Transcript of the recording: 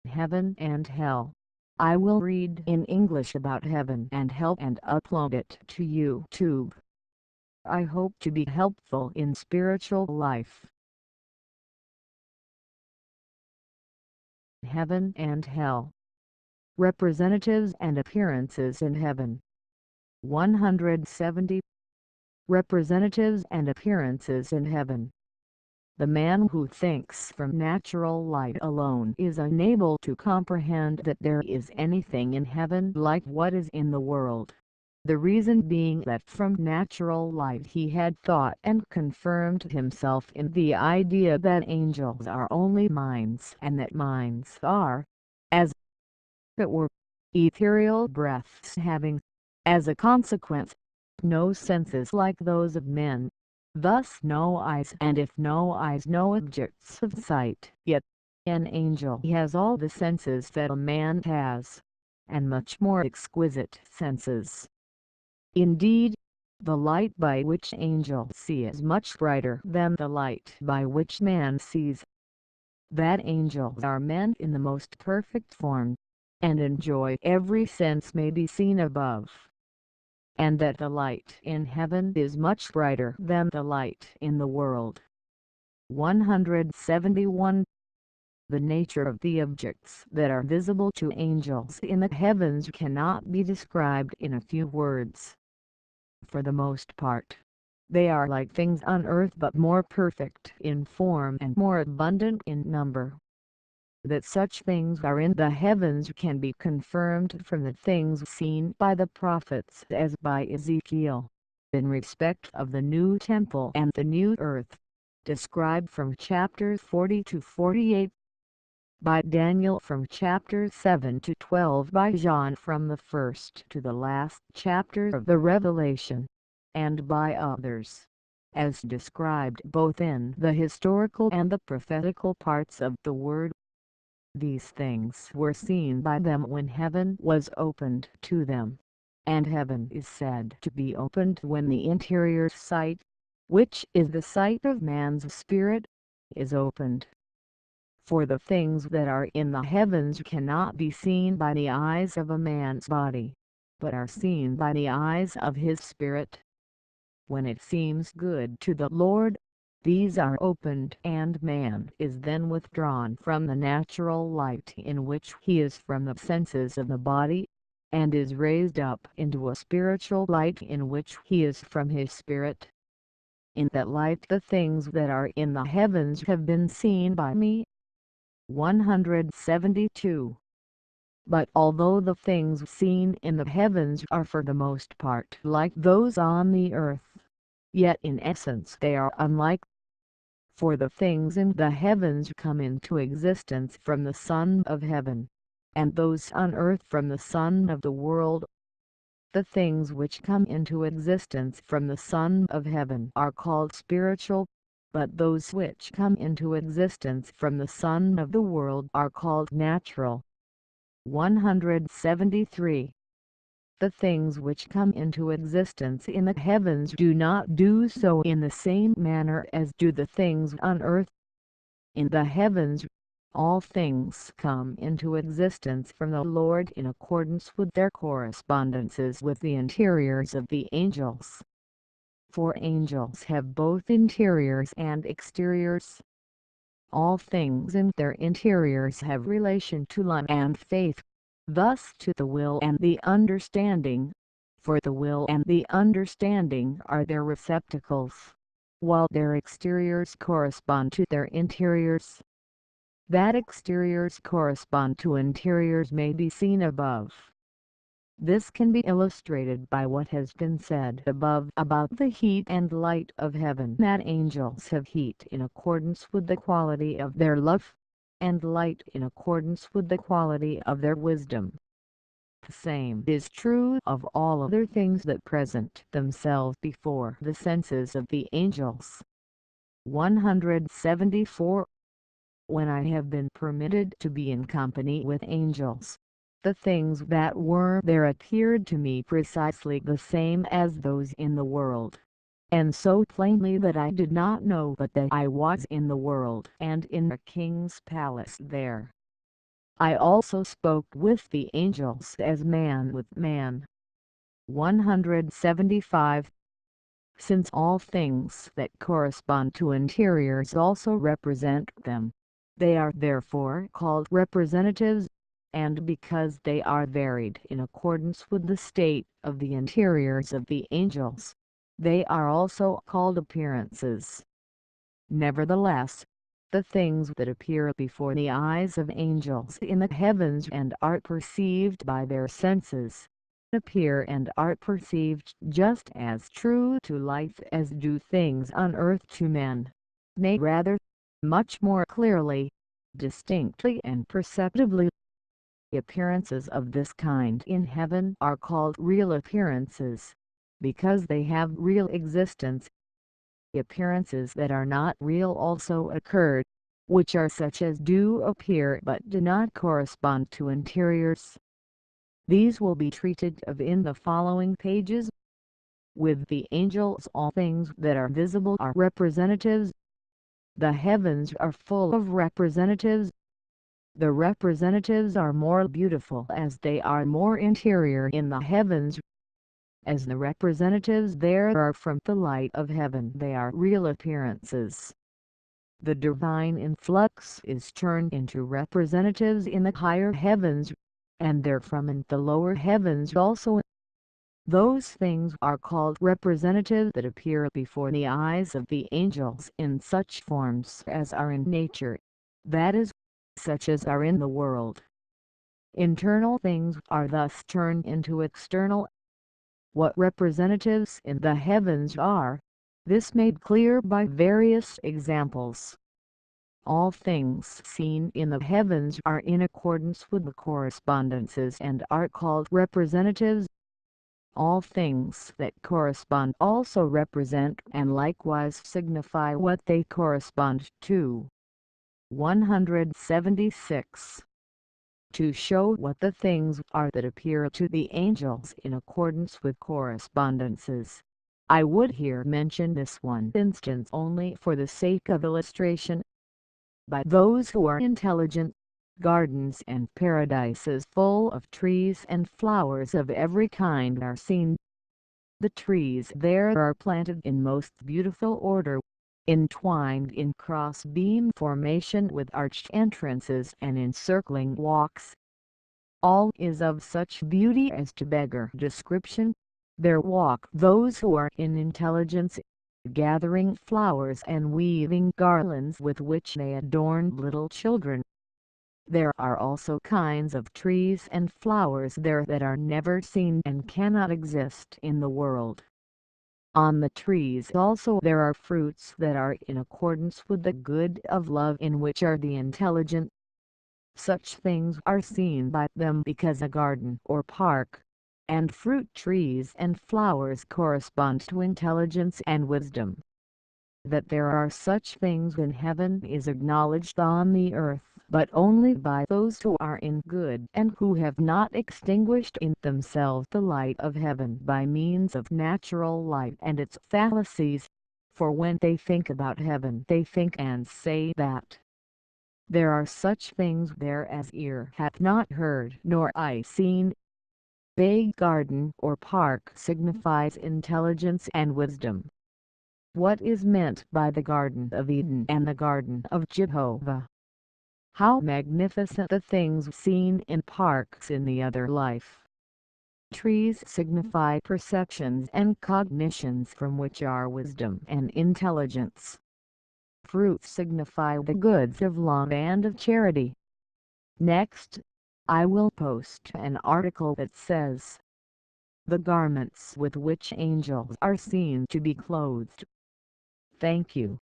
Heaven and Hell. I will read in English about heaven and hell and upload it to YouTube. I hope to be helpful in spiritual life. Heaven and Hell. Representatives and appearances in heaven. 170. Representatives and appearances in heaven. The man who thinks from natural light alone is unable to comprehend that there is anything in heaven like what is in the world. The reason being that from natural light he had thought and confirmed himself in the idea that angels are only minds and that minds are, as it were, ethereal breaths having, as a consequence, no senses like those of men. Thus no eyes, and if no eyes no objects of sight, yet an angel has all the senses that a man has, and much more exquisite senses. Indeed, the light by which angels see is much brighter than the light by which man sees. That angels are men in the most perfect form, and enjoy every sense may be seen above, and that the light in heaven is much brighter than the light in the world. 171. The nature of the objects that are visible to angels in the heavens cannot be described in a few words. For the most part, they are like things on earth but more perfect in form and more abundant in number. That such things are in the heavens can be confirmed from the things seen by the prophets as by Ezekiel, in respect of the new temple and the new earth, described from chapters 40 to 48, by Daniel from chapters 7 to 12, by John from the first to the last chapter of the Revelation, and by others, as described both in the historical and the prophetical parts of the Word. These things were seen by them when heaven was opened to them, and heaven is said to be opened when the interior sight, which is the sight of man's spirit, is opened. For the things that are in the heavens cannot be seen by the eyes of a man's body, but are seen by the eyes of his spirit. When it seems good to the Lord, these are opened and man is then withdrawn from the natural light in which he is from the senses of the body, and is raised up into a spiritual light in which he is from his spirit. In that light the things that are in the heavens have been seen by me. 172. But although the things seen in the heavens are for the most part like those on the earth, yet in essence they are unlike. For the things in the heavens come into existence from the Son of Heaven, and those on earth from the Son of the world. The things which come into existence from the Son of Heaven are called spiritual, but those which come into existence from the Son of the world are called natural. 173. The things which come into existence in the heavens do not do so in the same manner as do the things on earth. In the heavens, all things come into existence from the Lord in accordance with their correspondences with the interiors of the angels. For angels have both interiors and exteriors. All things in their interiors have relation to love and faith, thus to the will and the understanding, for the will and the understanding are their receptacles, while their exteriors correspond to their interiors. That exteriors correspond to interiors may be seen above. This can be illustrated by what has been said above about the heat and light of heaven, that angels have heat in accordance with the quality of their love, and light in accordance with the quality of their wisdom. The same is true of all other things that present themselves before the senses of the angels. 174. When I have been permitted to be in company with angels, the things that were there appeared to me precisely the same as those in the world, and so plainly that I did not know but that I was in the world and in a king's palace there. I also spoke with the angels as man with man. 175. Since all things that correspond to interiors also represent them, they are therefore called representatives, and because they are varied in accordance with the state of the interiors of the angels, they are also called appearances. Nevertheless, the things that appear before the eyes of angels in the heavens and are perceived by their senses, appear and are perceived just as true to life as do things on earth to men, nay rather, much more clearly, distinctly and perceptibly. Appearances of this kind in heaven are called real appearances, because they have real existence. Appearances that are not real also occur, which are such as do appear but do not correspond to interiors. These will be treated of in the following pages. With the angels all things that are visible are representatives. The heavens are full of representatives. The representatives are more beautiful as they are more interior in the heavens. As the representatives there are from the light of heaven, they are real appearances. The divine influx is turned into representatives in the higher heavens, and therefrom in the lower heavens also. Those things are called representatives that appear before the eyes of the angels in such forms as are in nature, that is, such as are in the world. Internal things are thus turned into external. What representatives in the heavens are, this made clear by various examples. All things seen in the heavens are in accordance with the correspondences and are called representatives. All things that correspond also represent and likewise signify what they correspond to. 176. To show what the things are that appear to the angels in accordance with correspondences, I would here mention this one instance only for the sake of illustration. By those who are intelligent, gardens and paradises full of trees and flowers of every kind are seen. The trees there are planted in most beautiful order, entwined in cross-beam formation with arched entrances and encircling walks. All is of such beauty as to beggar description. There walk those who are in intelligence, gathering flowers and weaving garlands with which they adorn little children. There are also kinds of trees and flowers there that are never seen and cannot exist in the world. On the trees also there are fruits that are in accordance with the good of love in which are the intelligent. Such things are seen by them because a garden or park, and fruit trees and flowers correspond to intelligence and wisdom. That there are such things in heaven is acknowledged on the earth, but only by those who are in good and who have not extinguished in themselves the light of heaven by means of natural light and its fallacies. For when they think about heaven they think and say that there are such things there as ear hath not heard nor eye seen. A garden or park signifies intelligence and wisdom. What is meant by the Garden of Eden and the Garden of Jehovah? How magnificent the things seen in parks in the other life! Trees signify perceptions and cognitions from which are wisdom and intelligence. Fruits signify the goods of love and of charity. Next, I will post an article that says, "The garments with which angels are seen to be clothed." Thank you.